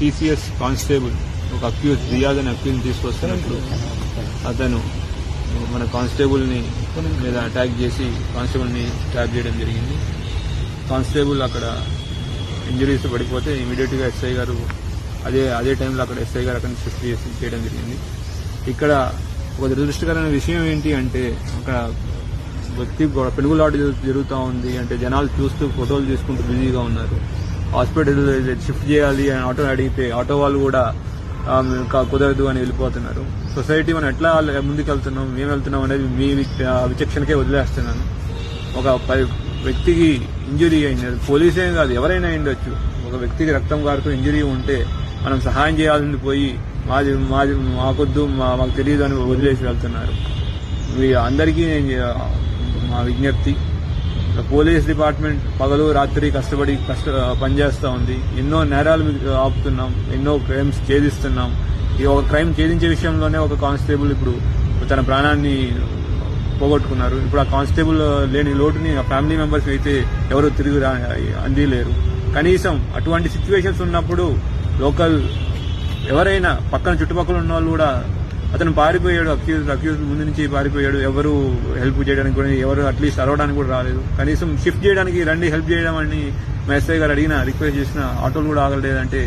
TCS constable ఒక accuse Riyaz అనే accuse తీసుకొస్తున్నప్పుడు అతను మన కానిస్టేబుల్ ని మీద అటాక్ చేసి కానిస్టేబుల్ ని స్టాబ్ చేయడం జరిగింది. కానిస్టేబుల్ అక్కడ ఇంజరీస్ పడిపోతే ఇమీడియట్ గా ఎస్ఐ గారు అదే టైంలో అక్కడ ఎస్ఐ గారు అక్కడ షిఫ్ట్ చేయడం జరిగింది. ఇక్కడ ఒక దురదృష్టకరమైన విషయం ఏంటి అంటే అక్కడ వ్యక్తి పెనుగులాట జరుగుతూ ఉంది. అంటే జనాలు చూస్తూ ఫోటోలు తీసుకుంటూ బిజీగా ఉన్నారు. హాస్పిటల్ షిఫ్ట్ చేయాలి అని ఆటో అడిగితే ఆటో వాళ్ళు కూడా కుదరదు అని వెళ్ళిపోతున్నారు. సొసైటీ మనం ఎట్లా ముందుకు వెళ్తున్నాం, మేము వెళ్తున్నాం అనేది మీ విచక్షణకే వదిలేస్తున్నాను. ఒక వ్యక్తికి ఇంజురీ అయింది, పోలీసే కాదు ఎవరైనా అయిండొచ్చు. ఒక వ్యక్తికి రక్తం కారుతూ ఇంజురీ ఉంటే మనం సహాయం చేయాల్సింది పోయి మాకొద్దు మాకు తెలియదు అని వదిలేసి వెళ్తున్నారు. అందరికీ మా విజ్ఞప్తి, పోలీస్ డిపార్ట్మెంట్ పగలు రాత్రి కష్టపడి పనిచేస్తూ ఉంది. ఎన్నో నేరాలు ఆపుతున్నాం, ఎన్నో క్రైమ్స్ ఛేదిస్తున్నాం. ఈ ఒక క్రైమ్ ఛేదించే విషయంలోనే ఒక కానిస్టేబుల్ ఇప్పుడు తన ప్రాణాన్ని పోగొట్టుకున్నారు. ఇప్పుడు ఆ కానిస్టేబుల్ లేని లోటుని ఆ ఫ్యామిలీ మెంబర్స్ అయితే ఎవరు తిరిగి అందిలేరు. కనీసం అటువంటి సిచ్యువేషన్స్ ఉన్నప్పుడు లోకల్ ఎవరైనా పక్కన చుట్టుపక్కల ఉన్న వాళ్ళు కూడా అతను పారిపోయాడు, అక్యూజ్ ముందు నుంచి పారిపోయాడు, ఎవరు హెల్ప్ చేయడానికి కూడా ఎవరు అట్లీస్ట్ అరవడానికి కూడా రాలేదు. కనీసం షిఫ్ట్ చేయడానికి రండి హెల్ప్ చేయడం అని మా ఎస్ఐ గారు అడిగినా రిక్వెస్ట్ చేసిన ఆటోలు కూడా ఆగలేదంటే